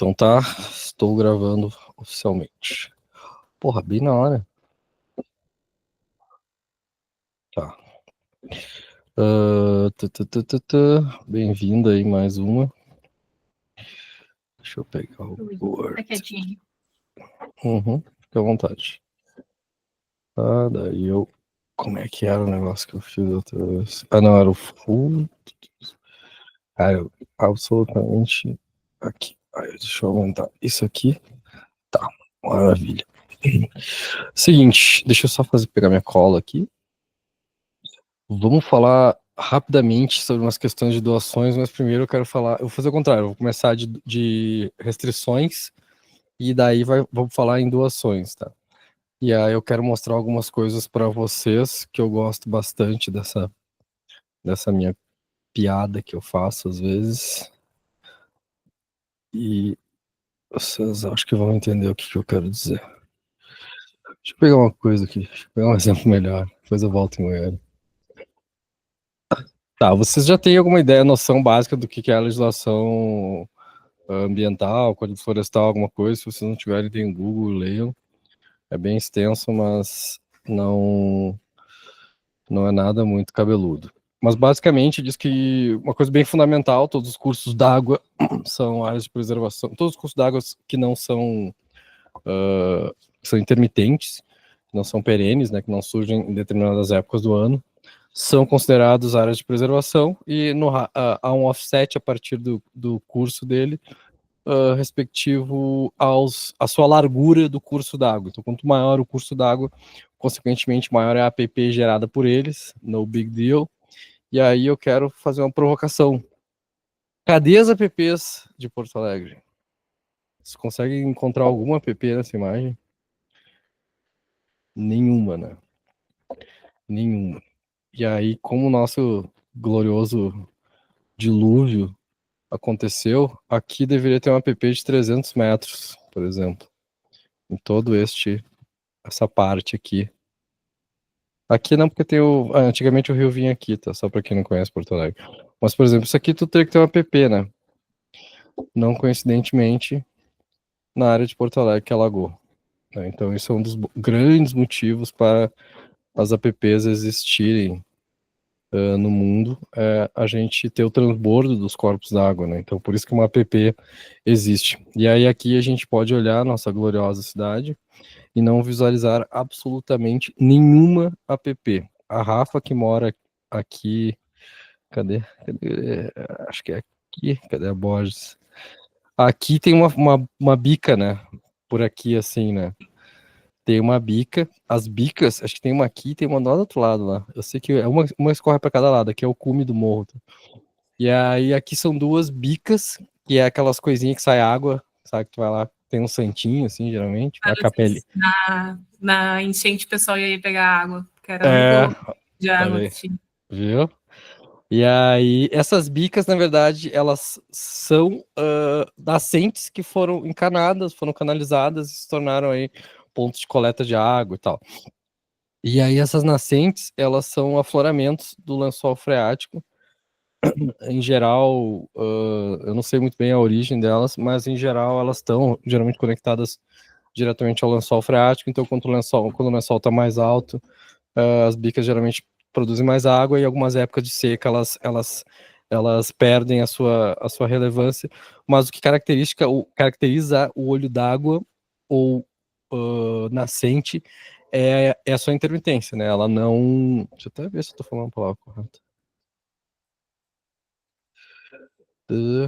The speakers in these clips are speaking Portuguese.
Então tá, estou gravando oficialmente. Porra, bem na hora. Tá. Bem-vinda aí, mais uma. Deixa eu pegar o Word. Tá quietinho. Fica à vontade. Ah, daí eu... Como é que era o negócio que eu fiz outra vez? Ah, não, era o full... Cara, eu absolutamente... Aqui. Aí, deixa eu aumentar isso aqui. Tá, maravilha. Seguinte, deixa eu só pegar minha cola aqui. Vamos falar rapidamente sobre umas questões de doações, mas primeiro eu quero falar. Eu vou fazer o contrário, eu vou começar de restrições e daí vamos falar em doações, tá? E aí eu quero mostrar algumas coisas para vocês que eu gosto bastante dessa minha piada que eu faço às vezes. E vocês acho que vão entender o que eu quero dizer. Deixa eu pegar uma coisa aqui, deixa eu pegar um exemplo melhor, depois eu volto em Goiânia. Tá, vocês já têm alguma ideia, noção básica do que é a legislação ambiental, código florestal, alguma coisa? Se vocês não tiverem, tem o Google, leiam. É bem extenso, mas não é nada muito cabeludo. Mas basicamente diz que uma coisa bem fundamental, todos os cursos d'água são áreas de preservação, todos os cursos d'água que não são são intermitentes, não são perenes, né, que não surgem em determinadas épocas do ano, são considerados áreas de preservação e há um offset a partir do curso dele, respectivo à sua largura do curso d'água. Então, quanto maior o curso d'água, consequentemente, maior é a APP gerada por eles, no big deal. E aí eu quero fazer uma provocação. Cadê as APPs de Porto Alegre? Você consegue encontrar alguma APP nessa imagem? Nenhuma, né? Nenhuma. E aí, como o nosso glorioso dilúvio aconteceu, aqui deveria ter uma app de 300 metros, por exemplo. Em todo essa parte aqui. Aqui não, porque tem antigamente o rio vinha aqui, tá? Só para quem não conhece Porto Alegre. Mas, por exemplo, isso aqui tu teria que ter uma app, né? Não coincidentemente, na área de Porto Alegre que alagou. Né? Então, isso é um dos grandes motivos para as apps existirem no mundo, a gente ter o transbordo dos corpos d'água, né? Então, por isso que uma app existe. E aí aqui a gente pode olhar a nossa gloriosa cidade e não visualizar absolutamente nenhuma app. A Rafa, que mora aqui, cadê? Acho que é aqui, cadê a Borges? Aqui tem uma bica, né? Por aqui, assim, né? Tem uma bica, as bicas, acho que tem uma aqui e tem uma do outro lado lá. Eu sei que uma escorre para cada lado, aqui é o cume do morro. E aí aqui são duas bicas, que é aquelas coisinhas que sai água, sabe? Que tu vai lá, tem um santinho, assim, geralmente, uma capela. Na enchente o pessoal ia pegar água, que era o É, único de água olha que aí, tinha. viu? E aí, essas bicas, na verdade, elas são nascentes que foram encanadas, foram canalizadas e se tornaram aí pontos de coleta de água e tal. E aí, essas nascentes, elas são afloramentos do lençol freático. Em geral, eu não sei muito bem a origem delas, mas em geral elas estão geralmente conectadas diretamente ao lençol freático. Então, quando o lençol está mais alto, as bicas geralmente produzem mais água e algumas épocas de seca elas perdem a sua relevância. Mas o que caracteriza o olho d'água ou nascente é a sua intermitência, né? Ela não. Deixa eu até ver se eu estou falando a palavra correta.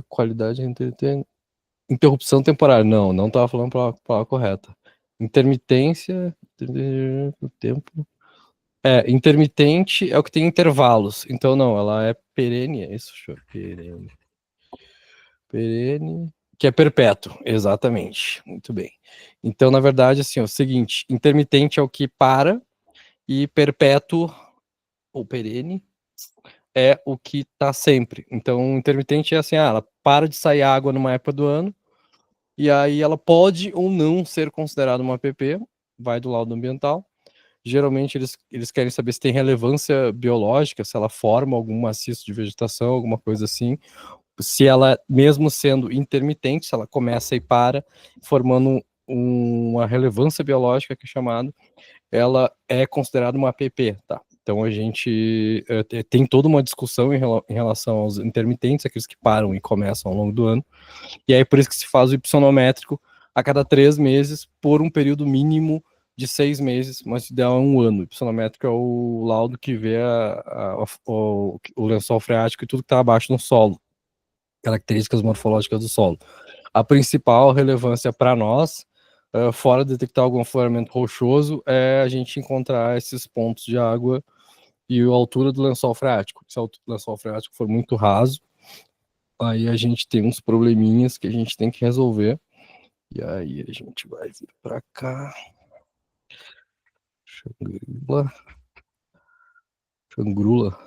Qualidade interrupção temporária. Não estava falando a palavra correta. Intermitência do tempo. Intermitente é o que tem intervalos. Então, não, ela é perene, é isso? Perene. Perene, que é perpétuo, exatamente. Muito bem. Então, na verdade, assim, é o seguinte: intermitente é o que para, e perpétuo, ou perene, é o que está sempre. Então, intermitente é assim, ela para de sair água numa época do ano, e aí ela pode ou não ser considerada uma app, vai do lado ambiental. Geralmente eles querem saber se tem relevância biológica, se ela forma algum maciço de vegetação, alguma coisa assim, se ela, mesmo sendo intermitente, se ela começa e para, formando uma relevância biológica, que é chamado, ela é considerada uma APP, tá? Então a gente tem toda uma discussão em relação aos intermitentes, aqueles que param e começam ao longo do ano, e aí por isso que se faz o hypsonométrico a cada 3 meses, por um período mínimo de 6 meses, mas o ideal é um ano. O hypsonométrico é o laudo que vê o lençol freático e tudo que está abaixo no solo, características morfológicas do solo. A principal relevância para nós, fora detectar algum afloramento rochoso, é a gente encontrar esses pontos de água e a altura do lençol freático. Se o lençol freático for muito raso, aí a gente tem uns probleminhas que a gente tem que resolver. E aí a gente vai vir para cá. Xangrula.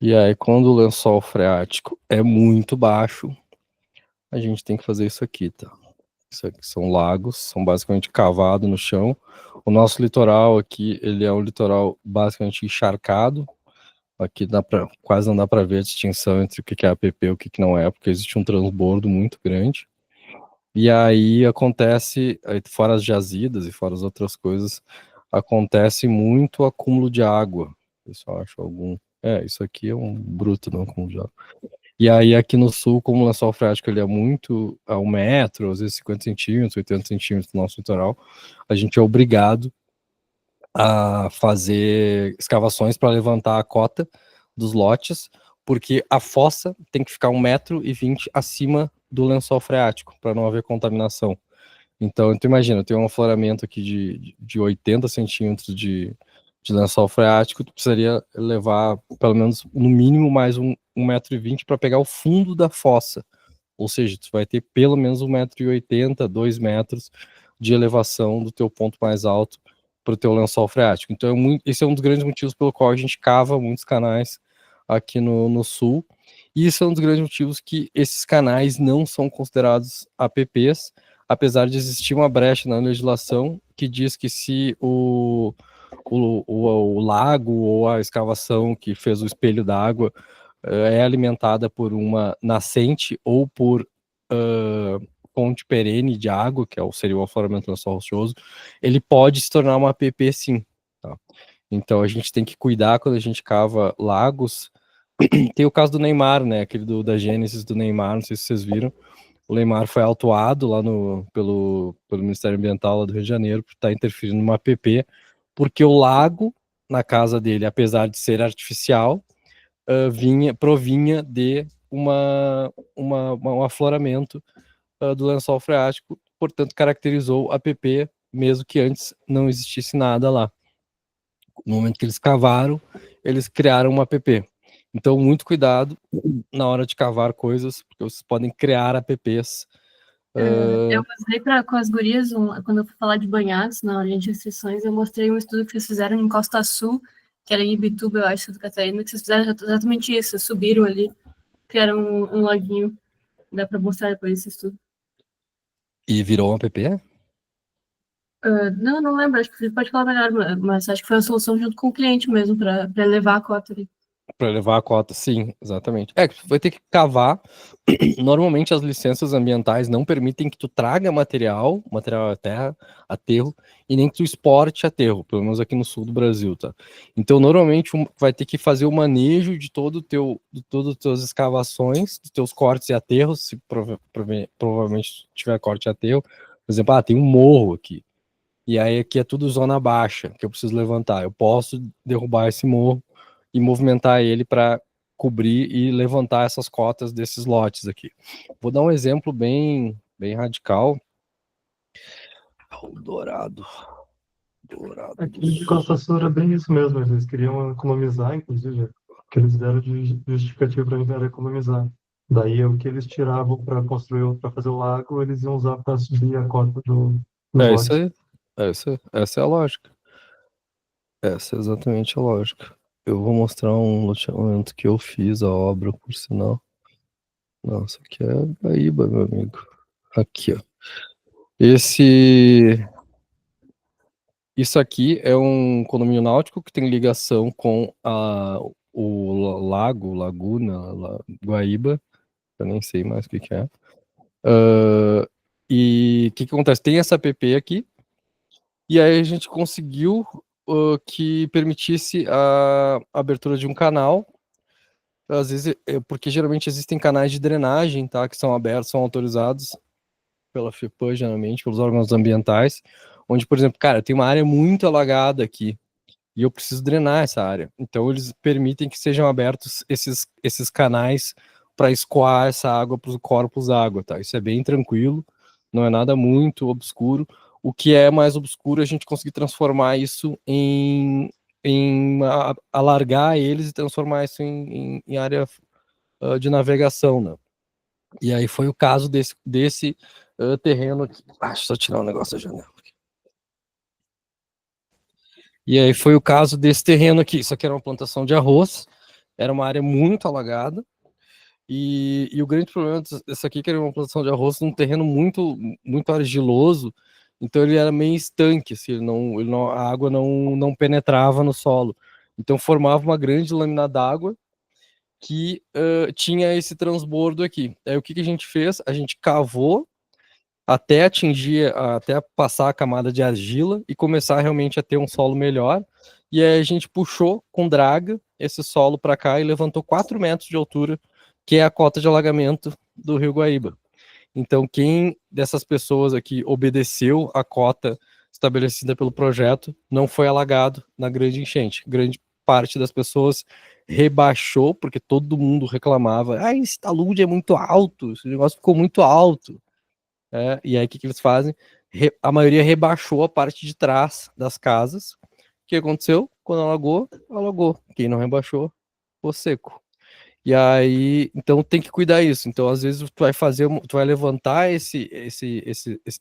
E aí, quando o lençol freático é muito baixo, a gente tem que fazer isso aqui, tá? Isso aqui são lagos, são basicamente cavados no chão. O nosso litoral aqui, ele é um litoral basicamente encharcado. Aqui quase não dá para ver a distinção entre o que é APP e o que não é, porque existe um transbordo muito grande. E aí acontece, fora as jazidas e fora as outras coisas, acontece muito acúmulo de água. Eu acho algum. Isso aqui é um bruto, não acúmulo de água. E aí aqui no sul, como o lençol freático ele é muito a 1 metro, às vezes 50 centímetros, 80 centímetros do nosso litoral, a gente é obrigado a fazer escavações para levantar a cota dos lotes, porque a fossa tem que ficar 1,20 m acima do lençol freático, para não haver contaminação. Então, tu imagina, tem um afloramento aqui de 80 centímetros de lençol freático, tu precisaria levar pelo menos, no mínimo, mais 1,20 m para pegar o fundo da fossa. Ou seja, tu vai ter pelo menos 1,80 m, 2 metros de elevação do teu ponto mais alto para o teu lençol freático. Então, esse é um dos grandes motivos pelo qual a gente cava muitos canais aqui no sul. E isso é um dos grandes motivos que esses canais não são considerados APPs, apesar de existir uma brecha na legislação que diz que se o lago ou a escavação que fez o espelho d'água é alimentada por uma nascente ou por fonte perene de água, que seria o afloramento lençol rochoso, ele pode se tornar uma APP sim. Tá? Então a gente tem que cuidar quando a gente cava lagos. Tem o caso do Neymar, né? Aquele da Gênesis do Neymar, não sei se vocês viram. O Neymar foi autuado lá pelo Ministério Ambiental lá do Rio de Janeiro por estar interferindo numa APP, porque o lago na casa dele, apesar de ser artificial, provinha de um afloramento do lençol freático, portanto caracterizou a APP, mesmo que antes não existisse nada lá. No momento que eles cavaram, eles criaram uma APP. Então, muito cuidado na hora de cavar coisas, porque vocês podem criar APPs. Eu mostrei com as gurias, quando eu fui falar de banhados na linha de restrições, eu mostrei um estudo que vocês fizeram em Costa Sul, que era em Ibituba, eu acho, Santa Catarina, que vocês fizeram exatamente isso, subiram ali, criaram um laguinho. Dá para mostrar depois esse estudo. E virou uma APP? Não lembro, acho que você pode falar melhor, mas acho que foi a solução junto com o cliente mesmo, para levar a cota ali. Para levar a cota, sim, exatamente. Vai ter que cavar. Normalmente as licenças ambientais não permitem que tu traga material a terra, aterro, e nem que tu exporte aterro, pelo menos aqui no sul do Brasil, tá? Então, normalmente vai ter que fazer o manejo de todas as tuas escavações, dos teus cortes e aterros, se provavelmente tiver corte e aterro. Por exemplo, tem um morro aqui. E aí aqui é tudo zona baixa, que eu preciso levantar. Eu posso derrubar esse morro e movimentar ele para cobrir e levantar essas cotas desses lotes aqui. Vou dar um exemplo bem radical. O Dourado. Aqui de Costa Sul era bem isso mesmo, eles queriam economizar, inclusive, o que eles deram de justificativo para mim era economizar. Daí o que eles tiravam para construir, para fazer o lago, eles iam usar para subir a cota dos É isso lotes. aí. Essa é a lógica. Essa é exatamente a lógica. Eu vou mostrar um loteamento que eu fiz, a obra, por sinal. Nossa, aqui é Guaíba, meu amigo. Aqui, ó. Isso aqui é um condomínio náutico que tem ligação com lago, laguna, Guaíba, eu nem sei mais o que que é. E o que acontece? Tem essa app aqui, e aí a gente conseguiu que permitisse a abertura de um canal, às vezes, porque geralmente existem canais de drenagem, tá, que são abertos, são autorizados pela FEPAM, geralmente, pelos órgãos ambientais, onde, por exemplo, cara, tem uma área muito alagada aqui, e eu preciso drenar essa área. Então, eles permitem que sejam abertos esses canais para escoar essa água para os corpos d'água, tá? Isso é bem tranquilo, não é nada muito obscuro. O que é mais obscuro é a gente conseguir transformar isso alargar eles e transformar isso em área de navegação, né? E aí foi o caso desse terreno aqui. Deixa eu tirar um negócio da janela. E aí foi o caso desse terreno aqui. Isso aqui era uma plantação de arroz, era uma área muito alagada, e o grande problema dessa aqui é que era uma plantação de arroz num terreno muito argiloso, então ele era meio estanque, assim, a água não penetrava no solo. Então formava uma grande lâmina d'água que tinha esse transbordo aqui. Aí o que a gente fez? A gente cavou até passar a camada de argila e começar realmente a ter um solo melhor. E aí a gente puxou com draga esse solo para cá e levantou 4 metros de altura, que é a cota de alagamento do Rio Guaíba. Então, quem dessas pessoas aqui obedeceu a cota estabelecida pelo projeto não foi alagado na grande enchente. Grande parte das pessoas rebaixou, porque todo mundo reclamava: esse talude é muito alto, esse negócio ficou muito alto. E aí o que eles fazem? A maioria rebaixou a parte de trás das casas. O que aconteceu? Quando alagou, alagou. Quem não rebaixou, ficou seco. E aí, então tem que cuidar isso. Então, às vezes, tu vai levantar esse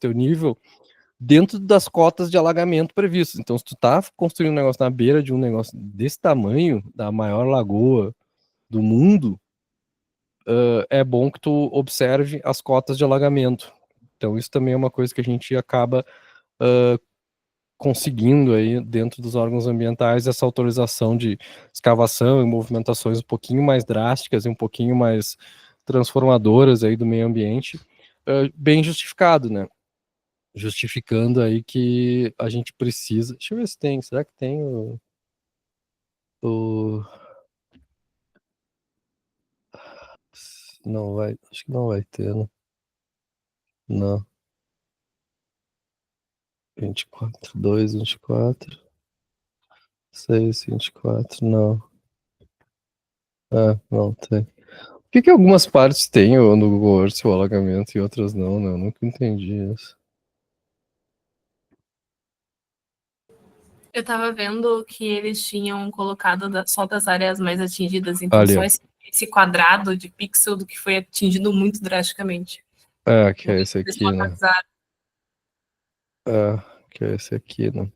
teu nível dentro das cotas de alagamento previstas. Então, se tu tá construindo um negócio na beira de um negócio desse tamanho, da maior lagoa do mundo, é bom que tu observe as cotas de alagamento. Então, isso também é uma coisa que a gente acaba conseguindo aí dentro dos órgãos ambientais essa autorização de escavação e movimentações um pouquinho mais drásticas e um pouquinho mais transformadoras aí do meio ambiente, bem justificado, né? Justificando aí que a gente precisa. Deixa eu ver se tem. Será que tem o... Não vai. Acho que não vai ter, né? Não. 24, 2, 24. 6, 24, não. Não tem. Por que algumas partes têm no Google Earth o alagamento e outras não, né? Eu nunca entendi isso. Eu tava vendo que eles tinham colocado só das áreas mais atingidas, então Ali, só ó. esse quadrado de pixel do que foi atingido muito drasticamente. Que é esse Eles aqui, né? localizaram. Que é esse aqui, né?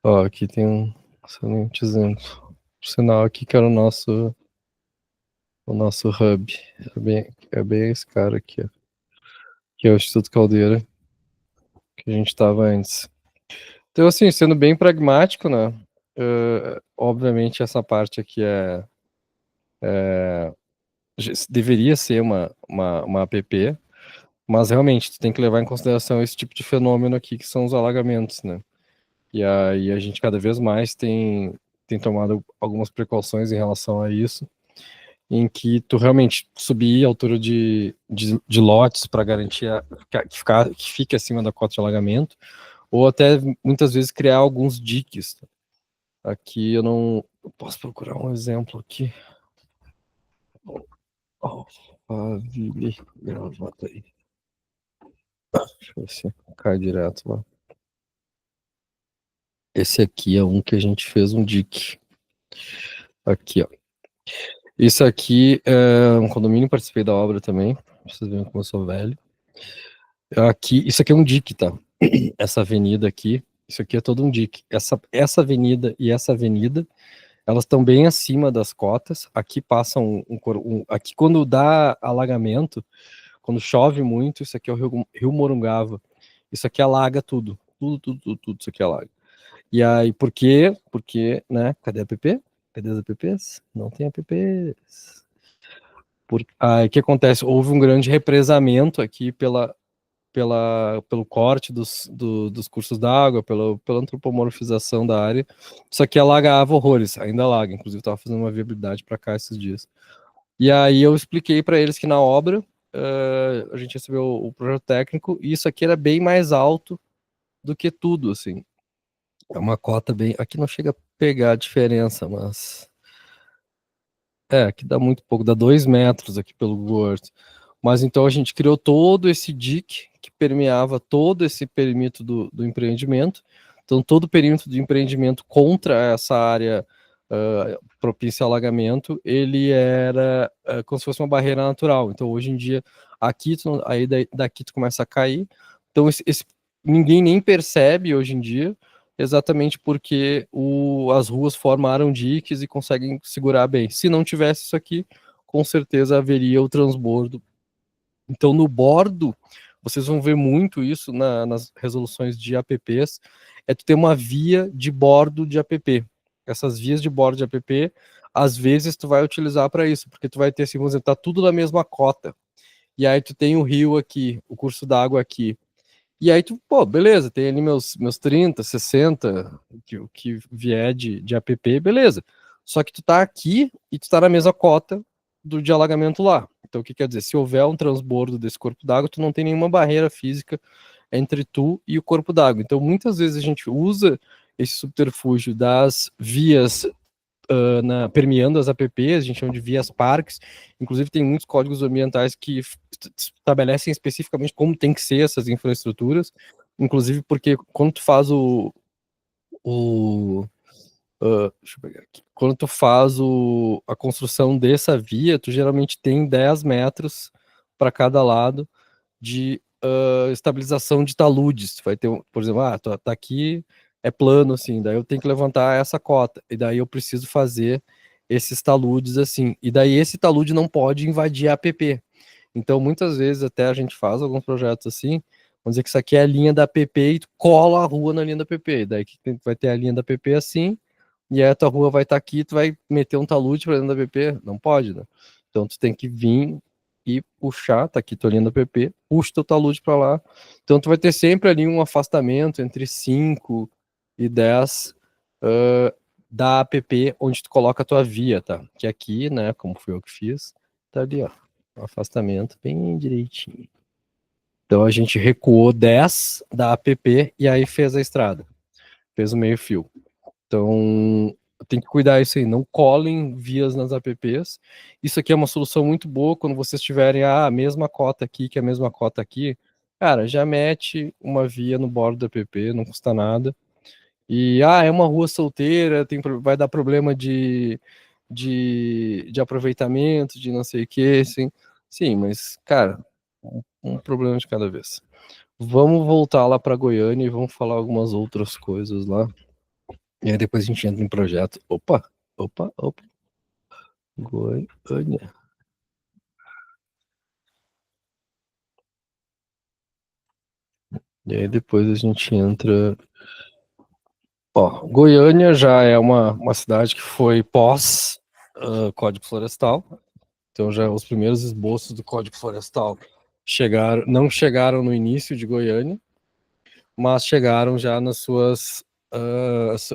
Ó, aqui tem um excelente exemplo. Por sinal, aqui que era o nosso hub. É bem esse cara aqui, ó. Que é o Instituto Caldeira, que a gente tava antes. Então, assim, sendo bem pragmático, né? Obviamente, essa parte aqui deveria ser uma app, mas realmente tu tem que levar em consideração esse tipo de fenômeno aqui, que são os alagamentos, né? E aí a gente cada vez mais tem tomado algumas precauções em relação a isso, em que tu realmente subir a altura de lotes para garantir que fique acima da cota de alagamento, ou até muitas vezes criar alguns diques. Aqui eu posso procurar um exemplo aqui. Alphaville, gravata aí. Deixa eu ver se cai direto lá. Esse aqui é um que a gente fez um dique. Aqui, ó. Isso aqui é um condomínio, participei da obra também. Vocês verem como eu sou velho. Isso aqui é um dique, tá? Essa avenida aqui, isso aqui é todo um dique. Essa avenida e essa avenida, elas estão bem acima das cotas. Aqui passa aqui quando dá alagamento, quando chove muito, isso aqui é o Rio Morungava. Isso aqui alaga tudo. Tudo isso aqui alaga. E aí, por quê? Porque, né? Cadê a app? Cadê as APPs? Não tem APPs. O que acontece? Houve um grande represamento aqui pelo corte dos cursos d'água, pela antropomorfização da área. Isso aqui alagava horrores, ainda alaga. Inclusive, estava fazendo uma viabilidade para cá esses dias. E aí eu expliquei para eles que na obra a gente recebeu o projeto técnico e isso aqui era bem mais alto do que tudo, assim. É uma cota bem. Aqui não chega a pegar a diferença, mas. Aqui dá muito pouco, dá 2 metros aqui pelo Google Earth. Mas então a gente criou todo esse DIC que permeava todo esse perímetro do empreendimento. Então todo o perímetro do empreendimento contra essa área propícia ao alagamento, ele era como se fosse uma barreira natural. Então hoje em dia, aqui aí daqui tu começa a cair. Então ninguém nem percebe hoje em dia, exatamente porque as ruas formaram diques e conseguem segurar bem. Se não tivesse isso aqui, com certeza haveria o transbordo. Então, no bordo, vocês vão ver muito isso nas resoluções de APPs, tu ter uma via de bordo de APP. Essas vias de bordo de APP, às vezes tu vai utilizar para isso, porque tu vai ter, assim, vamos dizer, tá tudo na mesma cota. E aí tu tem o rio aqui, o curso d'água aqui. E aí tu, pô, beleza, tem ali meus 30, 60, o que vier de APP, beleza. Só que tu tá aqui e tu tá na mesma cota de alagamento lá. Então o que quer dizer? Se houver um transbordo desse corpo d'água, tu não tem nenhuma barreira física entre tu e o corpo d'água. Então muitas vezes a gente usa esse subterfúgio das vias permeando as APPs, a gente chama de vias parques. Inclusive tem muitos códigos ambientais que estabelecem especificamente como tem que ser essas infraestruturas, inclusive porque quando tu faz deixa eu pegar aqui. Quando tu faz a construção dessa via, tu geralmente tem 10 metros para cada lado de estabilização de taludes. Tu vai ter, por exemplo, tá aqui, é plano assim, daí eu tenho que levantar essa cota, e daí eu preciso fazer esses taludes assim, e daí esse talude não pode invadir a APP. Então, muitas vezes até a gente faz alguns projetos assim, vamos dizer que isso aqui é a linha da APP e tu cola a rua na linha da APP, daí que vai ter a linha da APP assim, e aí a tua rua vai estar aqui, tu vai meter um talude para dentro da APP? Não pode, né? Então tu tem que vir e puxar, tá aqui tua linha da APP, puxa teu talude para lá. Então tu vai ter sempre ali um afastamento entre 5 e 10 da APP onde tu coloca a tua via, tá? Que aqui, né, como foi eu que fiz, tá ali, ó, um afastamento bem direitinho. Então a gente recuou 10 da APP e aí fez a estrada, fez o meio fio. Então, tem que cuidar isso aí, não colhem vias nas APPs. Isso aqui é uma solução muito boa quando vocês tiverem a mesma cota aqui que a mesma cota aqui. Cara, já mete uma via no bordo da APP, não custa nada. E, é uma rua solteira, vai dar problema de aproveitamento, de não sei o que, sim. Sim, mas, cara, um problema de cada vez. Vamos voltar lá para Goiânia e vamos falar algumas outras coisas lá. E aí depois a gente entra em projeto. Opa. Goiânia. E aí depois a gente entra. Goiânia já é uma cidade que foi pós Código Florestal. Então já os primeiros esboços do Código Florestal não chegaram no início de Goiânia, mas chegaram já nas suas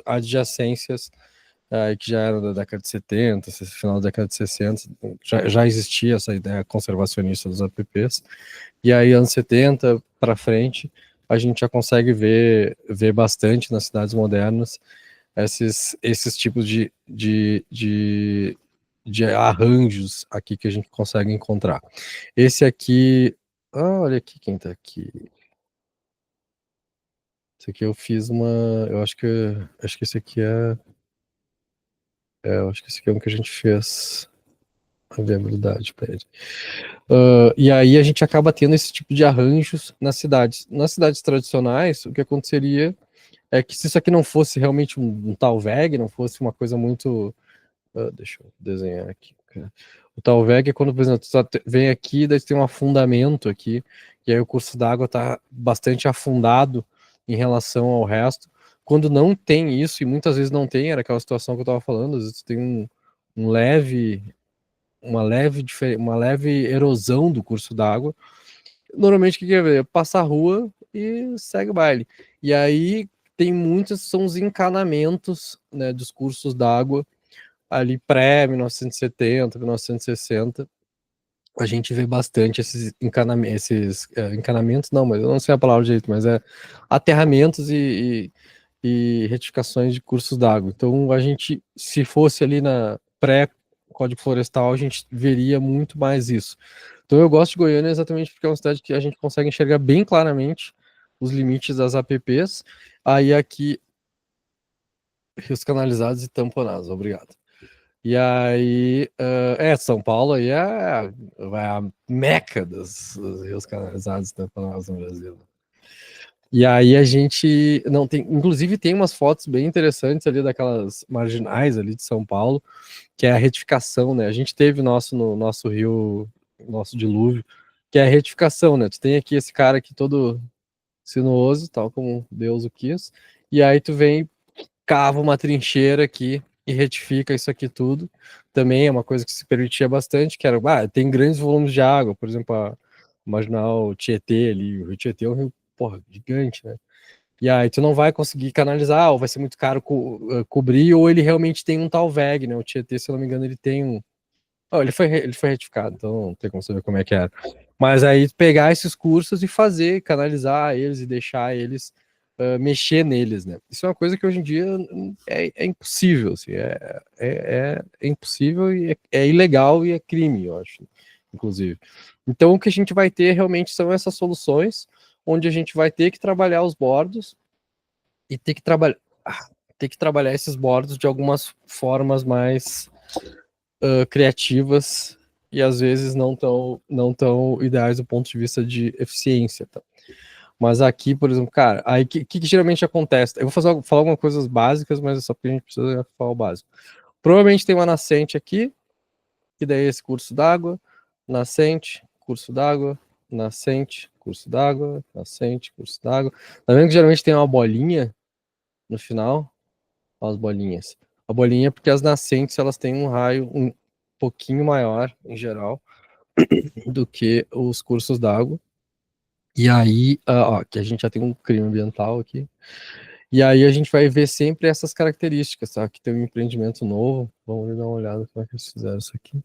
adjacências, que já era da década de 70, final da década de 60, já existia essa ideia conservacionista dos APPs, e aí anos 70 para frente, a gente já consegue ver bastante nas cidades modernas esses tipos de arranjos aqui que a gente consegue encontrar. Esse aqui, olha aqui quem tá aqui. Esse aqui eu fiz eu acho que esse aqui eu acho que esse aqui é um que a gente fez a viabilidade para ele. E aí a gente acaba tendo esse tipo de arranjos nas cidades. Nas cidades tradicionais, o que aconteceria é que se isso aqui não fosse realmente um talveg, não fosse uma coisa muito... deixa eu desenhar aqui. O talveg é quando, por exemplo, tu vem aqui, daí tem um afundamento aqui, e aí o curso d'água está bastante afundado em relação ao resto. quando não tem isso, e muitas vezes não tem, era aquela situação que eu estava falando, às vezes tem uma leve erosão do curso d'água. Normalmente o que é ver? Passa a rua e segue o baile. E aí tem muitos, são os encanamentos, né, dos cursos d'água, ali pré-1970, 1960. A gente vê bastante esses encanamentos, não, mas eu não sei a palavra direito, mas é aterramentos e retificações de cursos d'água. Então, a gente, se fosse ali na pré-Código Florestal, a gente veria muito mais isso. Então, eu gosto de Goiânia exatamente porque é uma cidade que a gente consegue enxergar bem claramente os limites das APPs. Aí, aqui, rios canalizados e tamponados. Obrigado. E aí, São Paulo aí vai a meca dos rios canalizados e tamponados no Brasil. E aí a gente não tem, inclusive tem umas fotos bem interessantes ali daquelas marginais ali de São Paulo, que é a retificação, né? A gente teve no nosso rio, nosso dilúvio, que é a retificação, né? Tu tem aqui esse cara aqui todo sinuoso, tal como Deus o quis, e aí tu vem, cava uma trincheira aqui e retifica isso aqui tudo. Também é uma coisa que se permitia bastante, que era, tem grandes volumes de água, por exemplo, a marginal Tietê ali, o rio Tietê é um rio, porra, gigante, né? E aí tu não vai conseguir canalizar, ou vai ser muito caro cobrir, ou ele realmente tem um tal VEG, né? O Tietê, se eu não me engano, ele tem um. Oh, ele foi retificado, então não tem como saber como é que era. Mas aí pegar esses cursos e fazer, canalizar eles e deixar eles mexer neles, né? Isso é uma coisa que hoje em dia é impossível, assim, é impossível e é ilegal e é crime, eu acho, inclusive. Então o que a gente vai ter realmente são essas soluções onde a gente vai ter que trabalhar os bordos e ter que trabalhar esses bordos de algumas formas mais criativas e às vezes não tão ideais do ponto de vista de eficiência, tá? Mas aqui, por exemplo, cara, aí que geralmente acontece? Eu vou falar algumas coisas básicas, mas é só porque a gente precisa falar o básico. Provavelmente tem uma nascente aqui, que daí é esse curso d'água, nascente, curso d'água, nascente, curso d'água, nascente, curso d'água. Tá vendo que geralmente tem uma bolinha no final? Ó, as bolinhas. A bolinha é porque as nascentes elas têm um raio um pouquinho maior, em geral, do que os cursos d'água. E aí, ó, que a gente já tem um crime ambiental aqui. E aí a gente vai ver sempre essas características, tá? Aqui tem um empreendimento novo. Vamos dar uma olhada como é que eles fizeram isso aqui.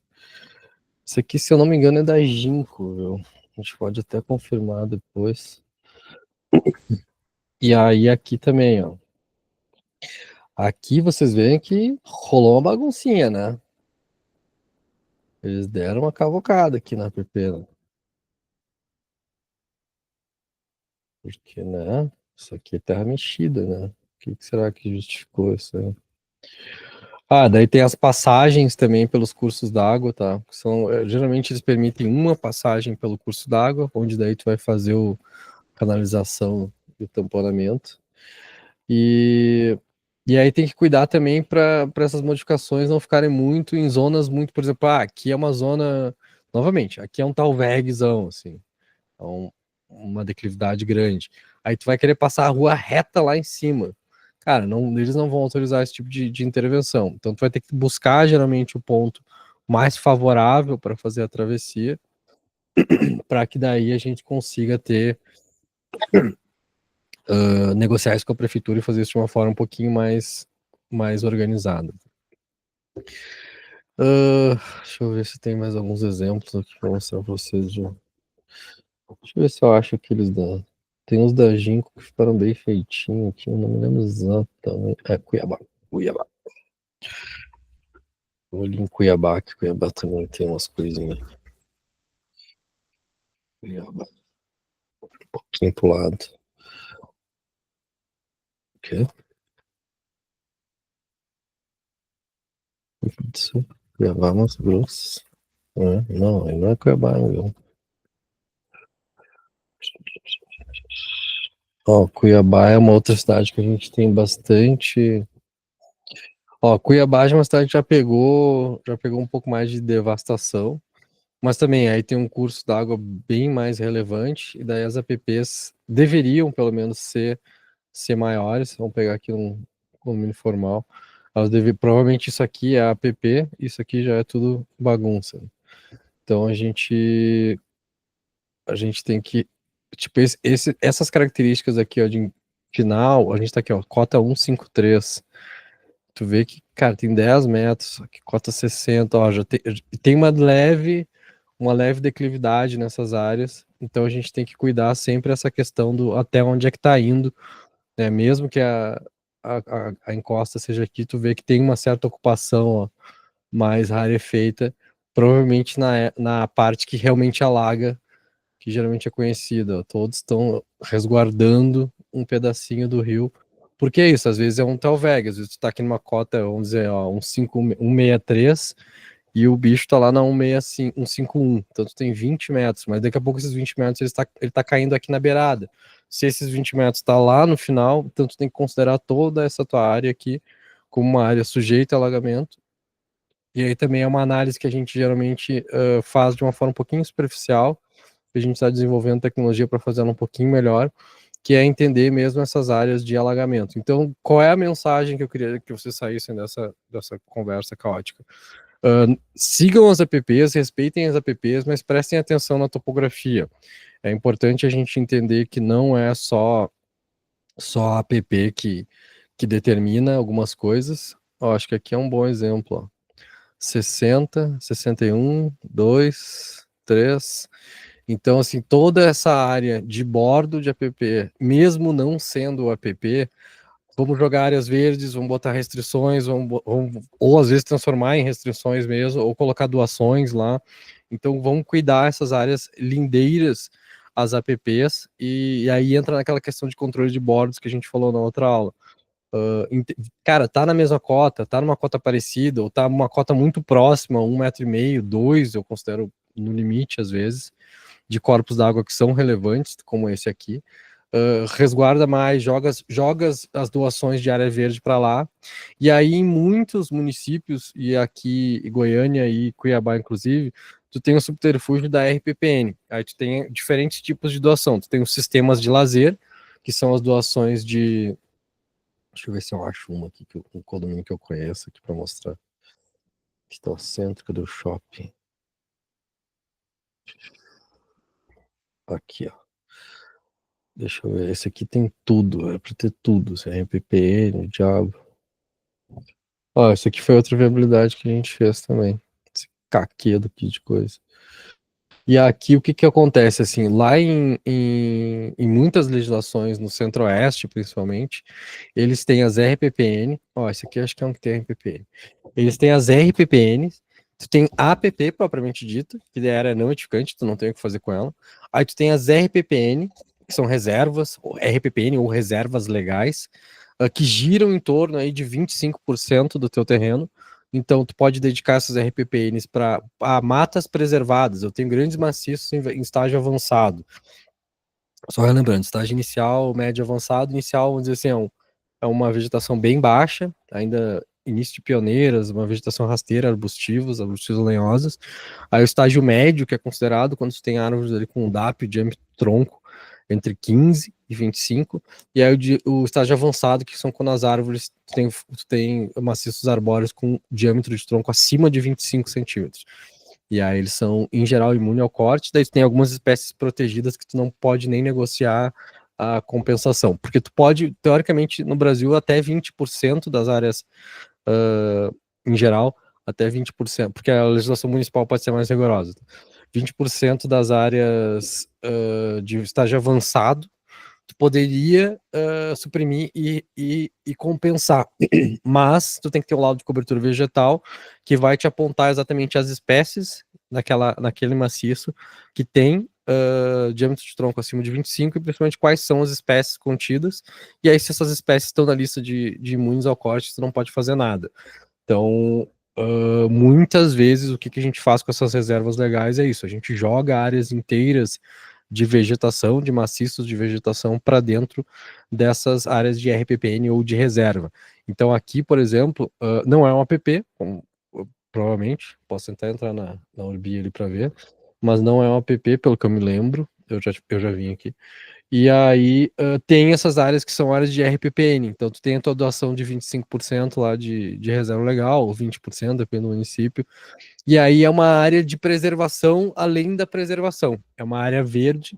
Isso aqui, se eu não me engano, é da Ginkgo, viu? A gente pode até confirmar depois. E aí aqui também, ó. Aqui vocês veem que rolou uma baguncinha, né? Eles deram uma cavocada aqui na PP, né? Porque, né? Isso aqui é terra mexida, né? O que será que justificou isso aí? Ah, daí tem as passagens também pelos cursos d'água, tá? Geralmente eles permitem uma passagem pelo curso d'água, onde daí tu vai fazer o canalização e o tamponamento. E, e aí tem que cuidar também para essas modificações não ficarem muito em zonas muito, por exemplo, aqui é uma zona, novamente, aqui é um tal vegzão, assim, é uma declividade grande. Aí tu vai querer passar a rua reta lá em cima. Cara, eles não vão autorizar esse tipo de intervenção. Então tu vai ter que buscar geralmente o ponto mais favorável para fazer a travessia, para que daí a gente consiga ter negociar isso com a prefeitura e fazer isso de uma forma um pouquinho mais organizada. Deixa eu ver se tem mais alguns exemplos aqui para mostrar para vocês. Deixa eu ver se eu acho aqueles da. Tem uns da Ginkgo que ficaram bem feitinhos aqui, eu não me lembro exatamente. É Cuiabá. Cuiabá. Vou ali em Cuiabá, que Cuiabá também tem umas coisinhas. Cuiabá. Um pouquinho pro lado. O quê? Isso. Cuiabá, Mato Grosso. Não, aí não é Cuiabá, não. Ó, Cuiabá é uma outra cidade que a gente tem bastante. Ó, Cuiabá é uma cidade que já pegou um pouco mais de devastação, mas também aí tem um curso d'água bem mais relevante, e daí as APPs deveriam, pelo menos, ser ser maiores. Vamos pegar aqui um condomínio formal. Provavelmente isso aqui é APP, isso aqui já é tudo bagunça. Então a gente tem que, tipo, essas características aqui, ó, de final, a gente tá aqui, ó, cota 153. Tu vê que, cara, tem 10 metros, aqui cota 60, ó, tem uma leve declividade nessas áreas, então a gente tem que cuidar sempre essa questão do até onde é que tá indo, né? Mesmo que a encosta seja aqui, tu vê que tem uma certa ocupação, ó, mais rarefeita, provavelmente na parte que realmente alaga, que geralmente é conhecida, ó. Todos estão resguardando um pedacinho do rio. Porque é isso, às vezes é um Telveg, às vezes tu tá aqui numa cota, vamos dizer, ó, 163, e o bicho tá lá na 165, 151. Então tu tem 20 metros, mas daqui a pouco esses 20 metros ele tá caindo aqui na beirada. Se esses 20 metros tá lá no final, então tu tem que considerar toda essa tua área aqui como uma área sujeita a alagamento. E aí também é uma análise que a gente geralmente faz de uma forma um pouquinho superficial, que a gente está desenvolvendo tecnologia para fazer ela um pouquinho melhor, que é entender mesmo essas áreas de alagamento. Então, qual é a mensagem que eu queria que vocês saíssem dessa conversa caótica? Sigam as APPs, respeitem as APPs, mas prestem atenção na topografia. É importante a gente entender que não é só a APP que determina algumas coisas. Ó, acho que aqui é um bom exemplo, ó. 60, 61, 2, 3. Então, assim, toda essa área de bordo de app, mesmo não sendo o app, vamos jogar áreas verdes, vamos botar restrições, ou às vezes transformar em restrições mesmo, ou colocar doações lá. Então, vamos cuidar essas áreas lindeiras, as apps, e aí entra naquela questão de controle de bordos que a gente falou na outra aula. Cara, tá na mesma cota, tá numa cota parecida, ou tá numa cota muito próxima, 1,5 m, 2, eu considero no limite às vezes, de corpos d'água que são relevantes, como esse aqui. Resguarda mais, joga as doações de área verde para lá. E aí, em muitos municípios, e aqui Goiânia e Cuiabá, inclusive, tu tem o subterfúgio da RPPN. Aí tu tem diferentes tipos de doação. Tu tem os sistemas de lazer, que são as doações de. Deixa eu ver se eu acho uma aqui, um condomínio que eu conheço aqui para mostrar. Que está cêntrico do shopping. Aqui, ó. Deixa eu ver. Esse aqui tem tudo. É para ter tudo. RPPN, o diabo. Ó, esse aqui foi outra viabilidade que a gente fez também. Esse caquedo aqui de coisa. E aqui o que que acontece, assim, lá em muitas legislações, no Centro-Oeste principalmente, eles têm as RPPN, ó, esse aqui acho que é um que tem RPPN, eles têm as RPPNs, tu tem a APP propriamente dita, que daí era não edificante, tu não tem o que fazer com ela, aí tu tem as RPPN, que são reservas, ou RPPN ou reservas legais, que giram em torno aí de 25% do teu terreno. Então, tu pode dedicar essas RPPNs para matas preservadas. Eu tenho grandes maciços em estágio avançado. Só relembrando, estágio inicial, médio avançado. Inicial, vamos dizer assim, é uma vegetação bem baixa, ainda início de pioneiras, uma vegetação rasteira, arbustivos lenhosos. Aí o estágio médio, que é considerado quando tu tem árvores ali com um DAP, diâmetro do tronco, entre 15 e 25, e aí o estágio avançado, que são quando as árvores tu tem maciços arbóreos com diâmetro de tronco acima de 25 centímetros. E aí eles são, em geral, imunes ao corte, daí tu tem algumas espécies protegidas que tu não pode nem negociar a compensação, porque tu pode, teoricamente, no Brasil, até 20% das áreas, em geral, até 20%, porque a legislação municipal pode ser mais rigorosa. 20% das áreas de estágio avançado, tu poderia suprimir e compensar. Mas tu tem que ter um laudo de cobertura vegetal que vai te apontar exatamente as espécies naquele maciço que tem diâmetro de tronco acima de 25 e principalmente quais são as espécies contidas. E aí, se essas espécies estão na lista de imunes ao corte, tu não pode fazer nada. Então, muitas vezes, o que a gente faz com essas reservas legais é isso: a gente joga áreas inteiras de vegetação, de maciços de vegetação para dentro dessas áreas de RPPN ou de reserva. Então, aqui, por exemplo, não é um APP, como, provavelmente, posso tentar entrar na Urbi ali para ver, mas não é um APP, pelo que eu me lembro, eu já vim aqui. E aí tem essas áreas que são áreas de RPPN, então tu tem a tua doação de 25% lá de reserva legal, ou 20%, depende do município, e aí é uma área de preservação além da preservação, é uma área verde,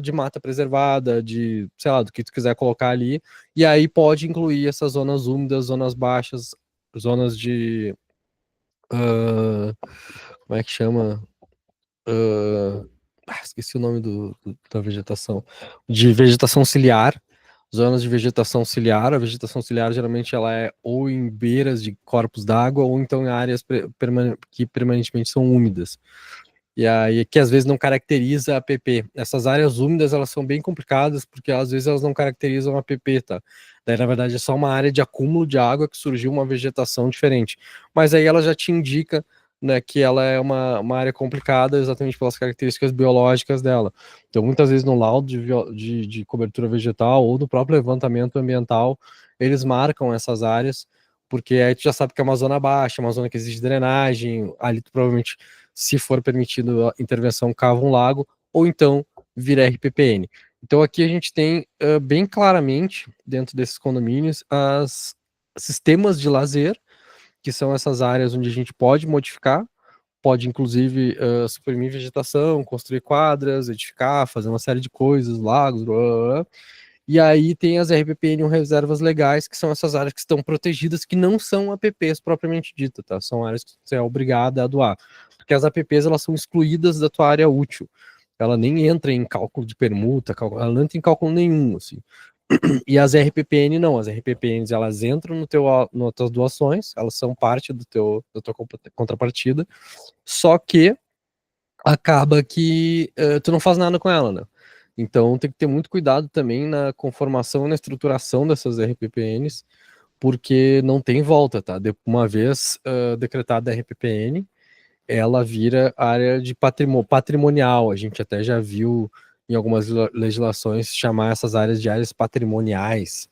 de mata preservada, de, sei lá, do que tu quiser colocar ali, e aí pode incluir essas zonas úmidas, zonas baixas, zonas de... como é que chama? Esqueci o nome da vegetação. De vegetação ciliar, zonas de vegetação ciliar. A vegetação ciliar geralmente ela é ou em beiras de corpos d'água ou então em áreas que permanentemente são úmidas. E aí que às vezes não caracteriza a APP. Essas áreas úmidas elas são bem complicadas porque às vezes elas não caracterizam a APP, tá? Daí na verdade é só uma área de acúmulo de água que surgiu uma vegetação diferente. Mas aí ela já te indica, né, que ela é uma área complicada exatamente pelas características biológicas dela. Então muitas vezes no laudo de cobertura vegetal ou do próprio levantamento ambiental eles marcam essas áreas porque aí tu já sabe que é uma zona baixa, uma zona que exige drenagem, ali tu provavelmente, se for permitido a intervenção, cava um lago, ou então vira RPPN. Então aqui a gente tem bem claramente, dentro desses condomínios, as sistemas de lazer, que são essas áreas onde a gente pode modificar, pode inclusive suprimir vegetação, construir quadras, edificar, fazer uma série de coisas, lagos, blá, blá, blá. E aí tem as RPPN ou reservas legais, que são essas áreas que estão protegidas, que não são APPs propriamente dita, tá? São áreas que você é obrigado a doar. Porque as APPs, elas são excluídas da tua área útil. Ela nem entra em cálculo de permuta, ela não entra em cálculo nenhum, assim. E as RPPN não, as RPPNs, elas entram nas tuas doações, elas são parte da tua contrapartida, só que acaba que tu não faz nada com ela, né? Então tem que ter muito cuidado também na conformação e na estruturação dessas RPPNs, porque não tem volta, tá? Uma vez decretada a RPPN, ela vira área de patrimonial. A gente até já viu em algumas legislações chamar essas áreas de áreas patrimoniais,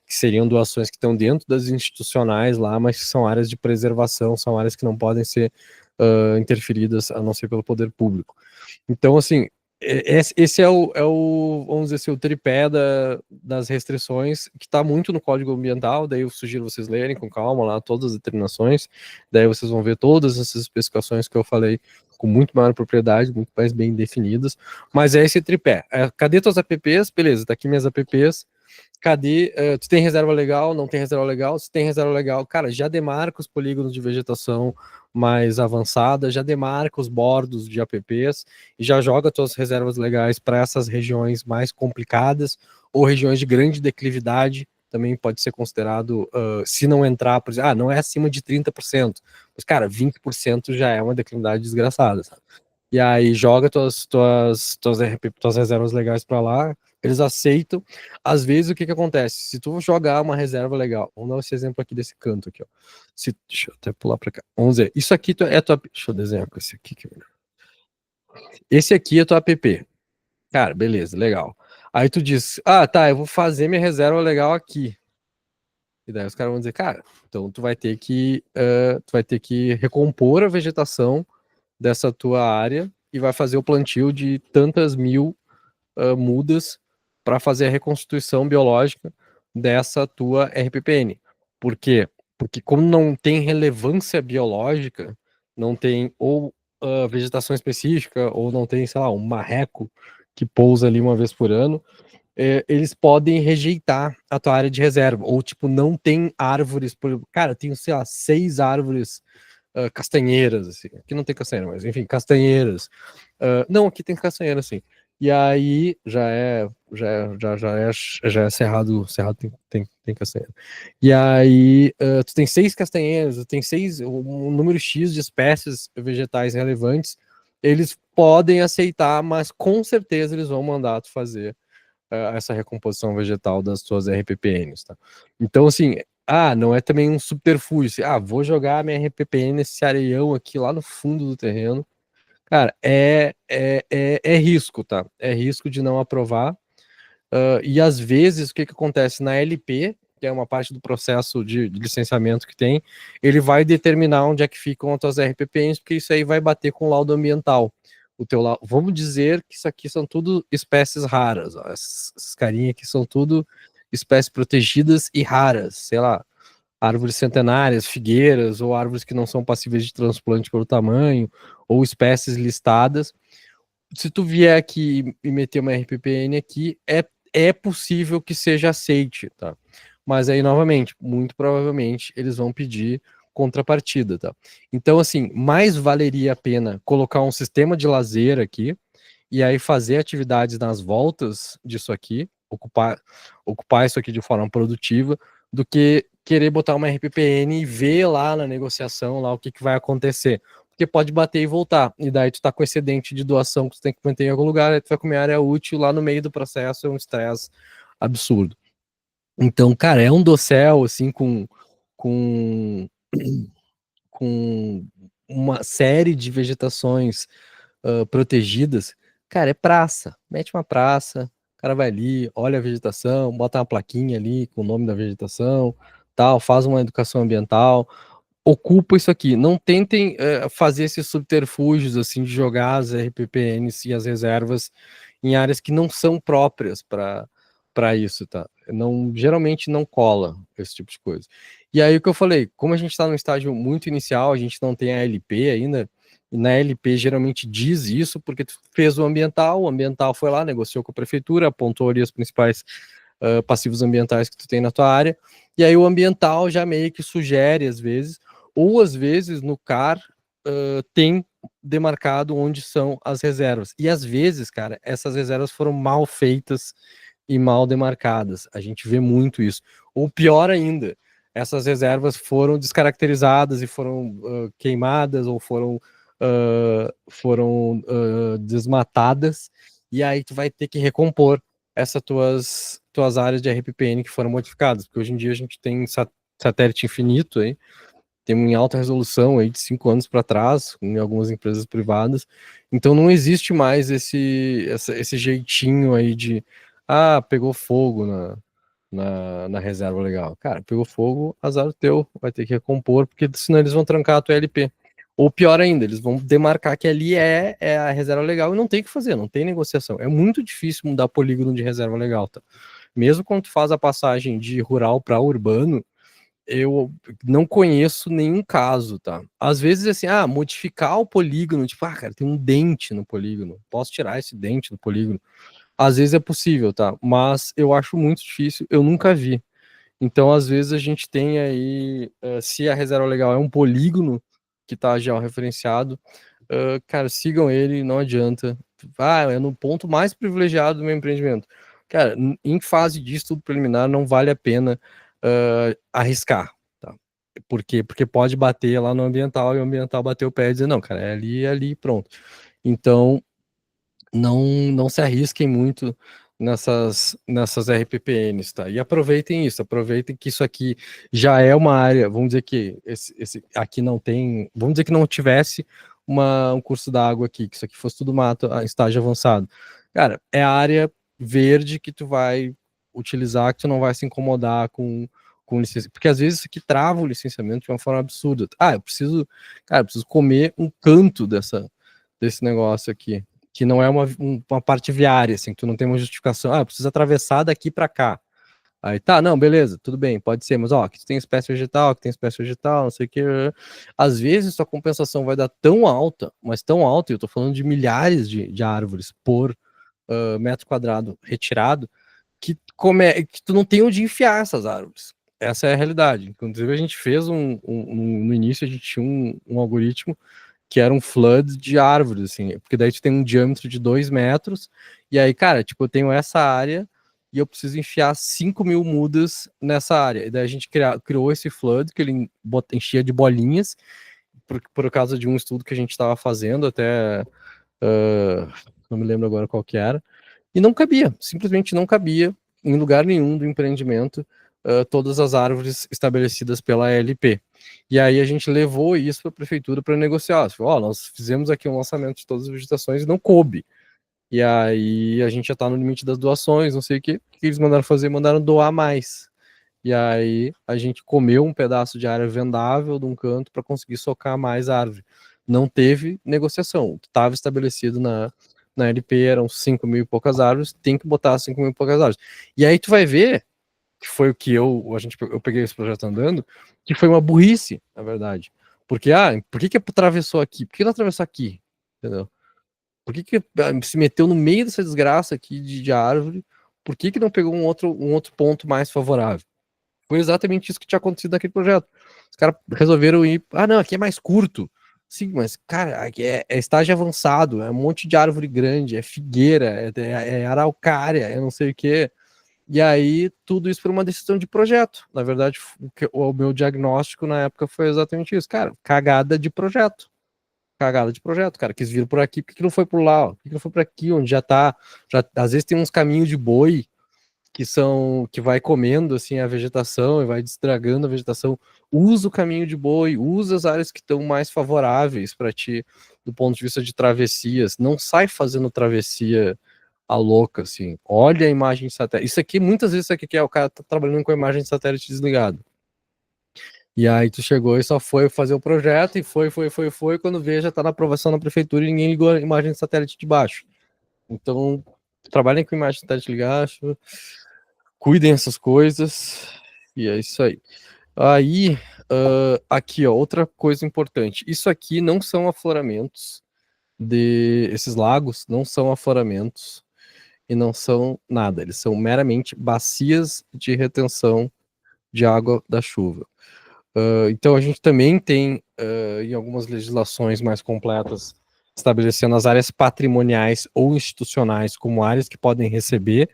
que seriam doações que estão dentro das institucionais lá, mas que são áreas de preservação, são áreas que não podem ser interferidas, a não ser pelo poder público. Então, assim, esse é o, vamos dizer assim, o tripé das restrições, que está muito no Código Ambiental. Daí eu sugiro vocês lerem com calma lá todas as determinações, daí vocês vão ver todas essas especificações que eu falei com muito maior propriedade, muito mais bem definidas, mas é esse tripé. Cadê tuas APPs? Beleza, tá aqui minhas APPs. Cadê? Tu tem reserva legal? Não tem reserva legal? Se tem reserva legal, cara, já demarca os polígonos de vegetação mais avançada, já demarca os bordos de APPs e já joga suas reservas legais para essas regiões mais complicadas ou regiões de grande declividade. Também pode ser considerado, se não entrar, por exemplo, não é acima de 30%, mas, cara, 20% já é uma declividade desgraçada, sabe? E aí joga tuas reservas legais para lá, eles aceitam. Às vezes o que acontece? Se tu jogar uma reserva legal, vamos dar esse exemplo aqui desse canto aqui, ó. Deixa eu até pular para cá. Vamos ver. Isso aqui é tua. Deixa eu desenhar com esse aqui. Esse aqui é tua app. Cara, beleza, legal. Aí tu diz, tá, eu vou fazer minha reserva legal aqui. E daí os caras vão dizer, cara, então tu vai ter que recompor a vegetação dessa tua área e vai fazer o plantio de tantas mil mudas para fazer a reconstituição biológica dessa tua RPPN. Por quê? Porque como não tem relevância biológica, não tem ou vegetação específica, ou não tem, sei lá, um marreco que pousa ali uma vez por ano, eles podem rejeitar a tua área de reserva, ou tipo, não tem árvores, cara, tem, sei lá, 6 árvores castanheiras, assim. Aqui não tem castanheira, mas enfim, castanheiras. Não, aqui tem castanheira, sim. E aí já é cerrado tem castanheira. E aí tu tem 6 castanheiras, tu tem um número X de espécies vegetais relevantes, eles podem aceitar, mas com certeza eles vão mandar tu fazer essa recomposição vegetal das suas RPPNs, tá? Então, assim, não é também um subterfúgio. Vou jogar minha RPPN nesse areião aqui lá no fundo do terreno. Cara, é risco, tá? É risco de não aprovar. E às vezes, o que acontece na LP, que é uma parte do processo de licenciamento que tem, ele vai determinar onde é que ficam as tuas RPPNs, porque isso aí vai bater com o laudo ambiental. Vamos dizer que isso aqui são tudo espécies raras. Ó. Esses carinha aqui são tudo espécies protegidas e raras, sei lá, árvores centenárias, figueiras, ou árvores que não são passíveis de transplante pelo tamanho, ou espécies listadas. Se tu vier aqui e meter uma RPPN aqui, é possível que seja aceite, tá? Mas aí, novamente, muito provavelmente eles vão pedir contrapartida, tá? Então, assim, mais valeria a pena colocar um sistema de lazer aqui e aí fazer atividades nas voltas disso aqui, ocupar isso aqui de forma produtiva, do que querer botar uma RPPN e ver lá na negociação lá o que vai acontecer. Porque pode bater e voltar, e daí tu tá com excedente de doação que tu tem que manter em algum lugar, aí tu vai comer área útil lá no meio do processo, é um estresse absurdo. Então, cara, é um dossel, assim, com, com uma série de vegetações protegidas. Cara, é praça. Mete uma praça, o cara vai ali, olha a vegetação, bota uma plaquinha ali com o nome da vegetação, tal, faz uma educação ambiental, ocupa isso aqui. Não tentem fazer esses subterfúgios, assim, de jogar as RPPNs e as reservas em áreas que não são próprias para isso, tá? Geralmente não cola esse tipo de coisa. E aí o que eu falei, como a gente está no estágio muito inicial, a gente não tem a LP ainda, e na LP geralmente diz isso, porque tu fez o ambiental foi lá, negociou com a prefeitura, apontou ali os principais passivos ambientais que tu tem na tua área, e aí o ambiental já meio que sugere às vezes, ou às vezes no CAR tem demarcado onde são as reservas. E às vezes, cara, essas reservas foram mal feitas e mal demarcadas. A gente vê muito isso. Ou pior ainda, essas reservas foram descaracterizadas e foram queimadas ou foram desmatadas, e aí tu vai ter que recompor essas tuas áreas de RPPN que foram modificadas, porque hoje em dia a gente tem satélite infinito aí, tem em alta resolução aí de 5 anos para trás, em algumas empresas privadas, então não existe mais esse jeitinho aí de pegou fogo na reserva legal. Cara, pegou fogo, azar teu, vai ter que recompor, porque senão eles vão trancar a tua LP. Ou pior ainda, eles vão demarcar que ali é a reserva legal e não tem o que fazer, não tem negociação. É muito difícil mudar polígono de reserva legal, tá? Mesmo quando tu faz a passagem de rural para urbano, eu não conheço nenhum caso, tá? Às vezes, assim, modificar o polígono, tipo, cara, tem um dente no polígono, posso tirar esse dente do polígono. Às vezes é possível, tá? Mas eu acho muito difícil, eu nunca vi. Então, às vezes, a gente tem aí, se a reserva legal é um polígono que está já referenciado, cara, sigam ele, não adianta. É no ponto mais privilegiado do meu empreendimento. Cara, em fase de estudo preliminar, não vale a pena arriscar, tá? Por quê? Porque pode bater lá no ambiental e o ambiental bater o pé e dizer, não, cara, é ali, pronto. Então, não se arrisquem muito nessas RPPNs, tá? E aproveitem isso, aproveitem que isso aqui já é uma área, vamos dizer que esse aqui não tem, vamos dizer que não tivesse um curso da água aqui, que isso aqui fosse tudo mato, estágio avançado. Cara, é a área verde que tu vai utilizar, que tu não vai se incomodar com licença, porque às vezes isso aqui trava o licenciamento de uma forma absurda. Eu preciso comer um canto desse negócio aqui, que não é uma parte viária, assim, que tu não tem uma justificação, precisa atravessar daqui para cá. Aí tá, não, beleza, tudo bem, pode ser, mas aqui tu tem espécie vegetal, aqui tem espécie vegetal, não sei o que. Às vezes tua compensação vai dar tão alta, mas tão alta, e eu tô falando de milhares de árvores por metro quadrado retirado, que tu não tem onde enfiar essas árvores. Essa é a realidade. Inclusive, a gente fez no início, a gente tinha um algoritmo que era um flood de árvores, assim, porque daí tu tem um diâmetro de 2 metros, e aí, cara, tipo, eu tenho essa área e eu preciso enfiar 5.000 mudas nessa área. E daí a gente criou esse flood, que ele enchia de bolinhas, por causa de um estudo que a gente estava fazendo, até não me lembro agora qual que era, e não cabia, simplesmente não cabia em lugar nenhum do empreendimento todas as árvores estabelecidas pela LP. E aí a gente levou isso para a prefeitura para negociar. Nós fizemos aqui um lançamento de todas as vegetações e não coube. E aí a gente já está no limite das doações, não sei o que eles mandaram fazer, mandaram doar mais. E aí a gente comeu um pedaço de área vendável de um canto para conseguir socar mais árvore. não teve negociação. Estava estabelecido na LP, eram 5 mil e poucas árvores, tem que botar 5 mil e poucas árvores. E aí tu vai ver, que foi o que eu peguei esse projeto andando, que foi uma burrice, na verdade. Porque, por que atravessou aqui? Por que não atravessou aqui? Entendeu? Por que se meteu no meio dessa desgraça aqui de árvore? Por que não pegou um outro ponto mais favorável? Foi exatamente isso que tinha acontecido naquele projeto. Os caras resolveram ir. Não, aqui é mais curto. Sim, mas, cara, aqui é estágio avançado, é um monte de árvore grande, é figueira, é araucária, é não sei o quê. E aí, tudo isso por uma decisão de projeto. Na verdade, o meu diagnóstico na época foi exatamente isso. Cara, cagada de projeto. Cagada de projeto, cara. Quis vir por aqui, por que não foi por lá? Por que não foi por aqui, onde já tá? Às vezes tem uns caminhos de boi que vai comendo assim a vegetação e vai destragando a vegetação. Usa o caminho de boi, usa as áreas que estão mais favoráveis para ti do ponto de vista de travessias. Não sai fazendo travessia a louca, assim. Olha a imagem de satélite. Isso aqui, muitas vezes, isso aqui é o cara tá trabalhando com a imagem de satélite desligado. E aí tu chegou e só foi fazer o projeto e foi, quando vê já tá na aprovação na prefeitura e ninguém ligou a imagem de satélite de baixo. Então, trabalhem com imagem de satélite ligado, cuidem essas coisas, e é isso aí. Aí, aqui, ó, outra coisa importante. Isso aqui não são afloramentos esses lagos não são afloramentos e não são nada. Eles são meramente bacias de retenção de água da chuva. Então a gente também tem, em algumas legislações mais completas, estabelecendo as áreas patrimoniais ou institucionais como áreas que podem receber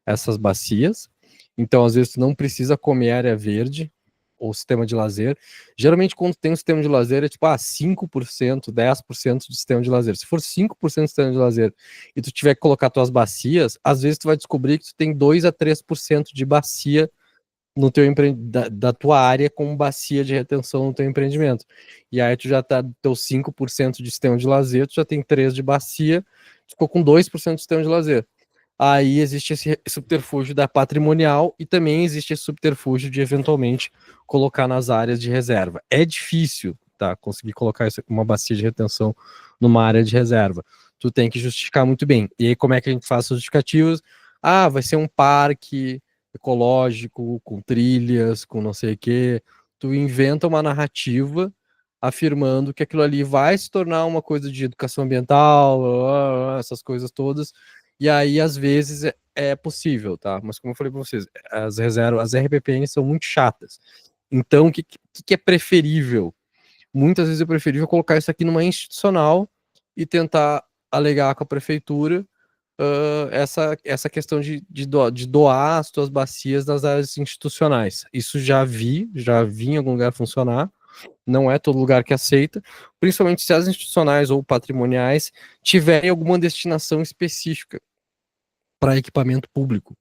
essas bacias. Então, às vezes, tu não precisa comer área verde ou sistema de lazer. Geralmente, quando tem um sistema de lazer, é tipo 5%, 10% de sistema de lazer. Se for 5% de sistema de lazer e tu tiver que colocar tuas bacias, às vezes tu vai descobrir que tu tem 2 a 3% de bacia no teu da tua área como bacia de retenção no teu empreendimento. E aí tu já tá teu 5% de sistema de lazer, tu já tem 3 de bacia, tu ficou com 2% de sistema de lazer. Aí existe esse subterfúgio da patrimonial e também existe esse subterfúgio de eventualmente colocar nas áreas de reserva. É difícil, tá, conseguir colocar uma bacia de retenção numa área de reserva. Tu tem que justificar muito bem. E aí como é que a gente faz os justificativos? Vai ser um parque ecológico, com trilhas, com não sei o quê. Tu inventa uma narrativa afirmando que aquilo ali vai se tornar uma coisa de educação ambiental, essas coisas todas. E aí, às vezes, é possível, tá? Mas como eu falei para vocês, as RPPN são muito chatas. Então, o que é preferível? Muitas vezes é preferível colocar isso aqui numa institucional e tentar alegar com a prefeitura essa questão de doar as tuas bacias das áreas institucionais. Isso já vi em algum lugar funcionar, não é todo lugar que aceita, principalmente se as institucionais ou patrimoniais tiverem alguma destinação específica para equipamento público,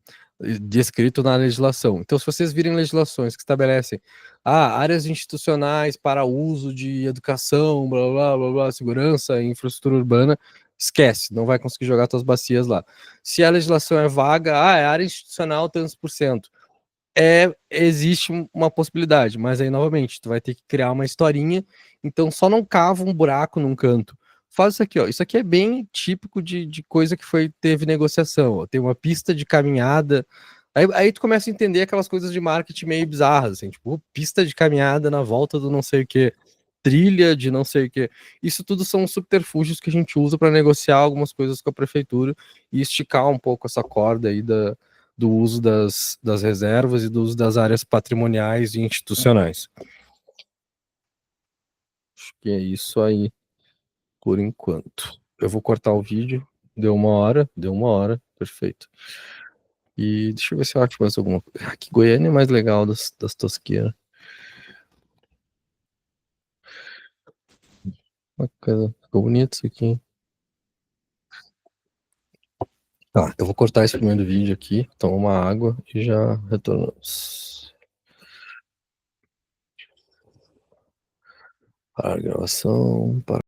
descrito na legislação. Então, se vocês virem legislações que estabelecem áreas institucionais para uso de educação, blá, blá, blá, blá, segurança e infraestrutura urbana, esquece, não vai conseguir jogar suas bacias lá. Se a legislação é vaga, é área institucional tantos por cento. Existe uma possibilidade, mas aí, novamente, tu vai ter que criar uma historinha, então só não cava um buraco num canto. Faz isso aqui, ó. Isso aqui é bem típico de coisa que teve negociação. Ó. Tem uma pista de caminhada. Aí tu começa a entender aquelas coisas de marketing meio bizarras, assim, tipo, pista de caminhada na volta do não sei o que, trilha de não sei o que. Isso tudo são subterfúgios que a gente usa para negociar algumas coisas com a prefeitura e esticar um pouco essa corda aí do uso das reservas e do uso das áreas patrimoniais e institucionais. Acho que é isso aí por enquanto. Eu vou cortar o vídeo. Deu uma hora, perfeito. E deixa eu ver se eu acho mais alguma coisa. Aqui, Goiânia é mais legal das tosqueiras. Bacana, ficou bonito isso aqui. Tá, eu vou cortar esse primeiro vídeo aqui, tomar uma água e já retornamos. Para a gravação, para